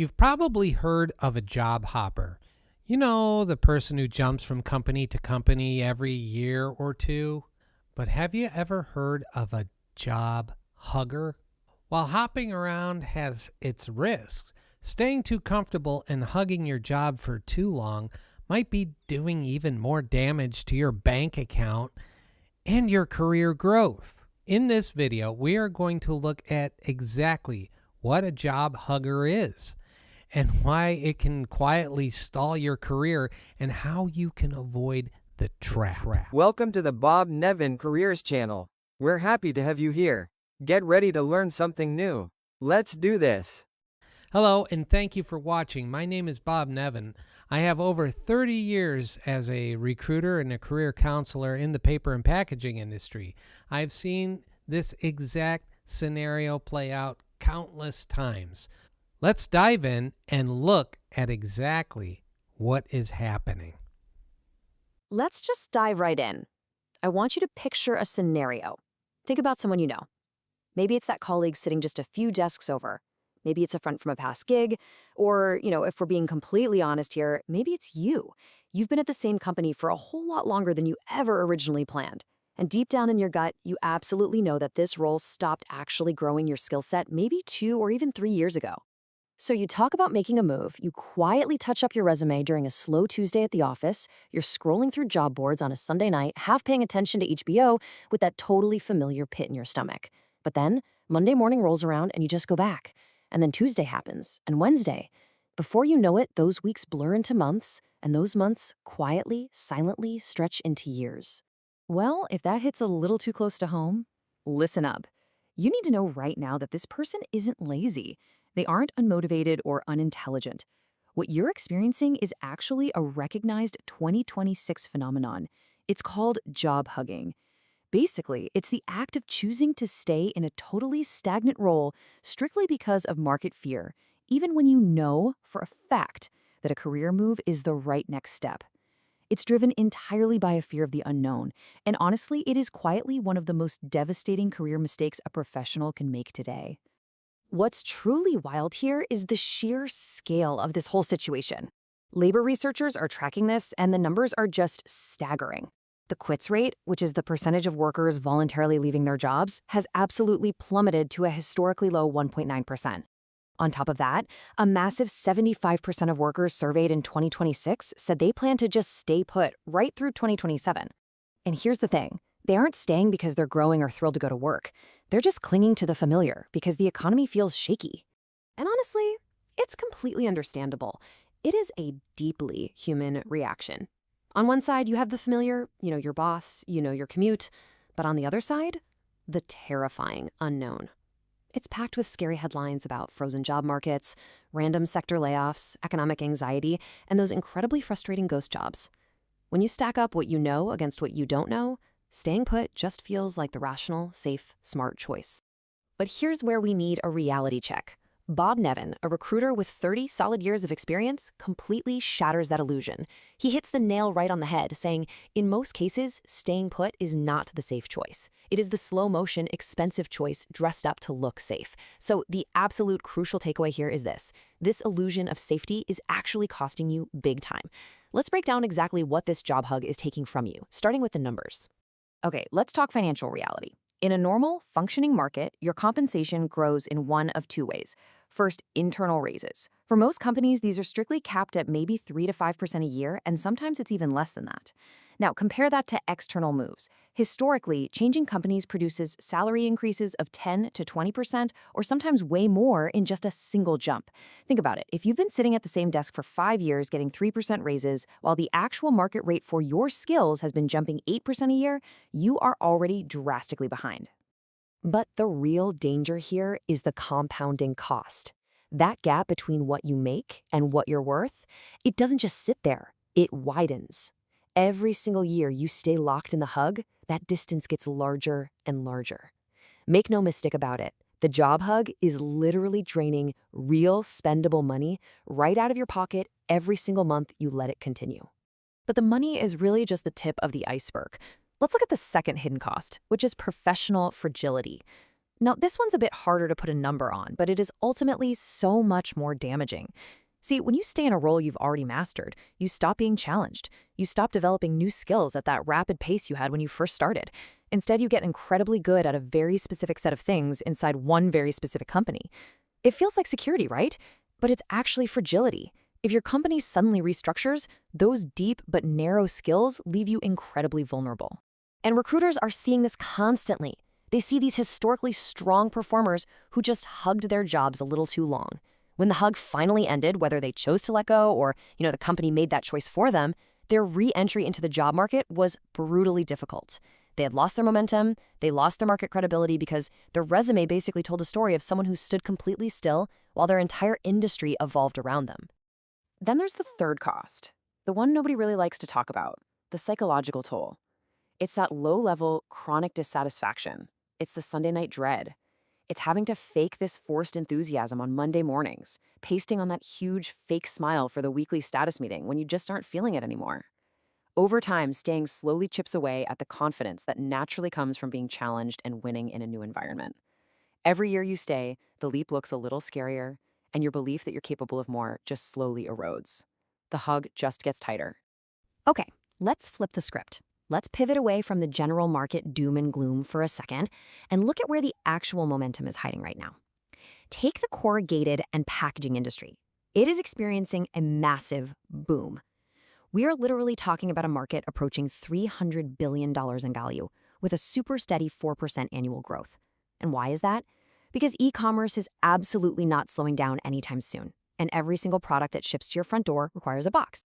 You've probably heard of a job hopper. You know, the person who jumps from company to company every year or two. But have you ever heard of a job hugger? While hopping around has its risks, staying too comfortable and hugging your job for too long might be doing even more damage to your bank account and your career growth. In this video, we are going to look at exactly what a job hugger is and why it can quietly stall your career and how you can avoid the trap. Welcome to the Bob Nevin Careers channel. We're happy to have you here. Get ready to learn something new. Let's do this. Hello, and thank you for watching. My name is Bob Nevin. I have over 30 years as a recruiter and a career counselor in the paper and packaging industry. I've seen this exact scenario play out countless times. Let's dive in and look at exactly what is happening. Let's just dive right in. I want you to picture a scenario. Think about someone you know. Maybe it's that colleague sitting just a few desks over. Maybe it's a friend from a past gig. Or, if we're being completely honest here, maybe it's you. You've been at the same company for a whole lot longer than you ever originally planned. And deep down in your gut, you absolutely know that this role stopped actually growing your skill set maybe 2 or even 3 years ago. So you talk about making a move, you quietly touch up your resume during a slow Tuesday at the office, you're scrolling through job boards on a Sunday night, half paying attention to HBO with that totally familiar pit in your stomach. But then, Monday morning rolls around and you just go back. And then Tuesday happens, and Wednesday. Before you know it, those weeks blur into months, and those months quietly, silently stretch into years. Well, if that hits a little too close to home, listen up. You need to know right now that this person isn't lazy. They aren't unmotivated or unintelligent. What you're experiencing is actually a recognized 2026 phenomenon. It's called job hugging. Basically, it's the act of choosing to stay in a totally stagnant role strictly because of market fear, even when you know for a fact that a career move is the right next step. It's driven entirely by a fear of the unknown, and honestly, it is quietly one of the most devastating career mistakes a professional can make today. What's truly wild here is the sheer scale of this whole situation. Labor researchers are tracking this, and the numbers are just staggering. The quits rate, which is the percentage of workers voluntarily leaving their jobs, has absolutely plummeted to a historically low 1.9%. On top of that, a massive 75% of workers surveyed in 2026 said they plan to just stay put right through 2027. And here's the thing. They aren't staying because they're growing or thrilled to go to work. They're just clinging to the familiar because the economy feels shaky. And honestly, it's completely understandable. It is a deeply human reaction. On one side, you have the familiar, your boss, your commute. But on the other side, the terrifying unknown. It's packed with scary headlines about frozen job markets, random sector layoffs, economic anxiety, and those incredibly frustrating ghost jobs. When you stack up what you know against what you don't know, staying put just feels like the rational, safe, smart choice. But here's where we need a reality check. Bob Nevin, a recruiter with 30 solid years of experience, completely shatters that illusion. He hits the nail right on the head, saying, in most cases, staying put is not the safe choice. It is the slow-motion, expensive choice dressed up to look safe. So the absolute crucial takeaway here is this. This illusion of safety is actually costing you big time. Let's break down exactly what this job hug is taking from you, starting with the numbers. Okay, let's talk financial reality. In a normal, functioning market, your compensation grows in one of two ways. First, internal raises. For most companies, these are strictly capped at maybe 3 to 5% a year, and sometimes it's even less than that. Now, compare that to external moves. Historically, changing companies produces salary increases of 10 to 20%, or sometimes way more in just a single jump. Think about it. If you've been sitting at the same desk for 5 years getting 3% raises, while the actual market rate for your skills has been jumping 8% a year, you are already drastically behind. But the real danger here is the compounding cost. That gap between what you make and what you're worth, it doesn't just sit there, it widens. Every single year you stay locked in the hug, that distance gets larger and larger. Make no mistake about it, the job hug is literally draining real spendable money right out of your pocket every single month you let it continue. But the money is really just the tip of the iceberg. Let's look at the second hidden cost, which is professional fragility. Now, this one's a bit harder to put a number on, but it is ultimately so much more damaging. See, when you stay in a role you've already mastered, you stop being challenged. You stop developing new skills at that rapid pace you had when you first started. Instead, you get incredibly good at a very specific set of things inside one very specific company. It feels like security, right? But it's actually fragility. If your company suddenly restructures, those deep but narrow skills leave you incredibly vulnerable. And recruiters are seeing this constantly. They see these historically strong performers who just hugged their jobs a little too long. When the hug finally ended, whether they chose to let go or, the company made that choice for them, their re-entry into the job market was brutally difficult. They had lost their momentum, they lost their market credibility because their resume basically told a story of someone who stood completely still while their entire industry evolved around them. Then there's the third cost, the one nobody really likes to talk about, the psychological toll. It's that low-level, chronic dissatisfaction. It's the Sunday night dread. It's having to fake this forced enthusiasm on Monday mornings, pasting on that huge fake smile for the weekly status meeting when you just aren't feeling it anymore. Over time, staying slowly chips away at the confidence that naturally comes from being challenged and winning in a new environment. Every year you stay, the leap looks a little scarier, and your belief that you're capable of more just slowly erodes. The hug just gets tighter. Okay, let's flip the script. Let's pivot away from the general market doom and gloom for a second and look at where the actual momentum is hiding right now. Take the corrugated and packaging industry. It is experiencing a massive boom. We are literally talking about a market approaching $300 billion in value with a super steady 4% annual growth. And why is that? Because e-commerce is absolutely not slowing down anytime soon, and every single product that ships to your front door requires a box.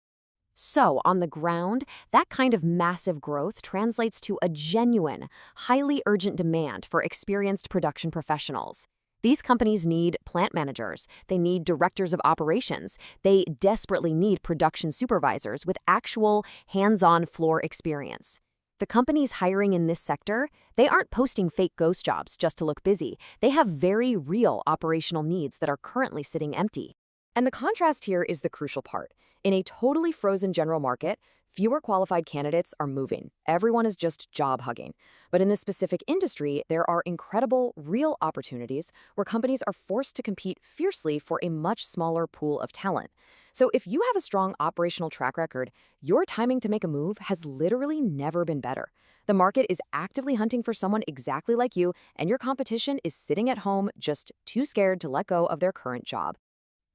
So, on the ground, that kind of massive growth translates to a genuine, highly urgent demand for experienced production professionals. These companies need plant managers, they need directors of operations, they desperately need production supervisors with actual hands-on floor experience. The companies hiring in this sector, they aren't posting fake ghost jobs just to look busy. They have very real operational needs that are currently sitting empty. And the contrast here is the crucial part. In a totally frozen general market, fewer qualified candidates are moving. Everyone is just job hugging. But in this specific industry, there are incredible, real opportunities where companies are forced to compete fiercely for a much smaller pool of talent. So if you have a strong operational track record, your timing to make a move has literally never been better. The market is actively hunting for someone exactly like you, and your competition is sitting at home just too scared to let go of their current job.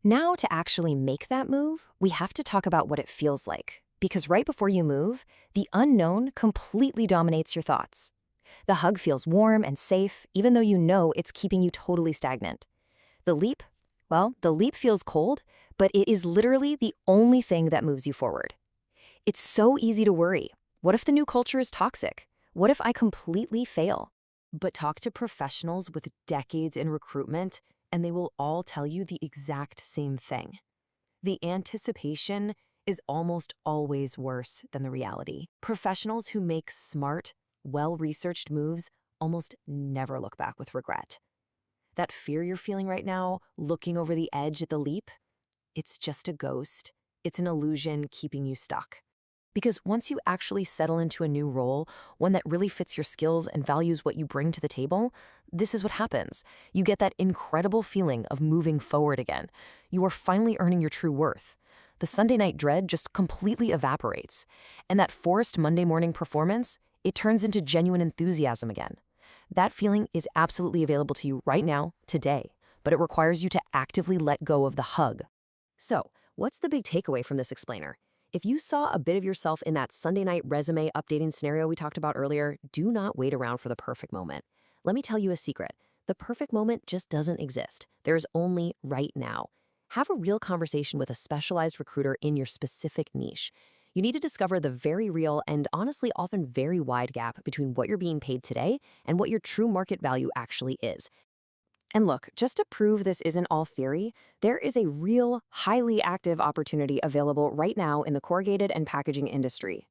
Now, to actually make that move, we have to talk about what it feels like. Because right before you move, the unknown completely dominates your thoughts. The hug feels warm and safe, even though you know it's keeping you totally stagnant. The leap feels cold, but it is literally the only thing that moves you forward. It's so easy to worry. What if the new culture is toxic? What if I completely fail? But talk to professionals with decades in recruitment, and they will all tell you the exact same thing. The anticipation is almost always worse than the reality. Professionals who make smart, well-researched moves almost never look back with regret. That fear you're feeling right now, looking over the edge at the leap, it's just a ghost. It's an illusion keeping you stuck. Because once you actually settle into a new role, one that really fits your skills and values what you bring to the table, this is what happens. You get that incredible feeling of moving forward again. You are finally earning your true worth. The Sunday night dread just completely evaporates. And that forced Monday morning performance, it turns into genuine enthusiasm again. That feeling is absolutely available to you right now, today, but it requires you to actively let go of the hug. So, what's the big takeaway from this explainer? If you saw a bit of yourself in that Sunday night resume updating scenario we talked about earlier, do not wait around for the perfect moment. Let me tell you a secret. The perfect moment just doesn't exist. There's only right now. Have a real conversation with a specialized recruiter in your specific niche. You need to discover the very real and honestly often very wide gap between what you're being paid today and what your true market value actually is. And look, just to prove this isn't all theory, there is a real, highly active opportunity available right now in the corrugated and packaging industry.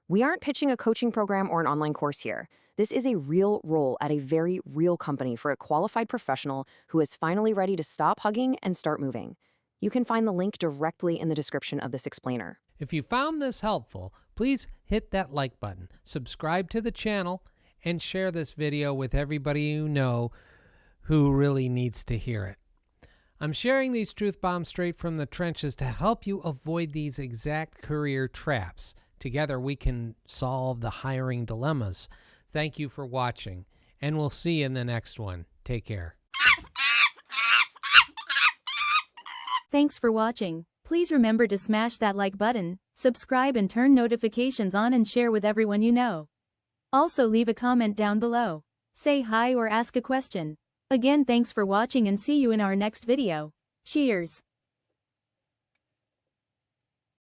We aren't pitching a coaching program or an online course here. This is a real role at a very real company for a qualified professional who is finally ready to stop hugging and start moving. You can find the link directly in the description of this explainer. If you found this helpful, please hit that like button, subscribe to the channel, and share this video with everybody you know who really needs to hear it. I'm sharing these truth bombs straight from the trenches to help you avoid these exact career traps. Together we can solve the hiring dilemmas. Thank you for watching, and we'll see you in the next one. Take care. Thanks for watching. Please remember to smash that like button, subscribe and turn notifications on and share with everyone you know. Also leave a comment down below. Say hi or ask a question. Again, thanks for watching and see you in our next video. Cheers!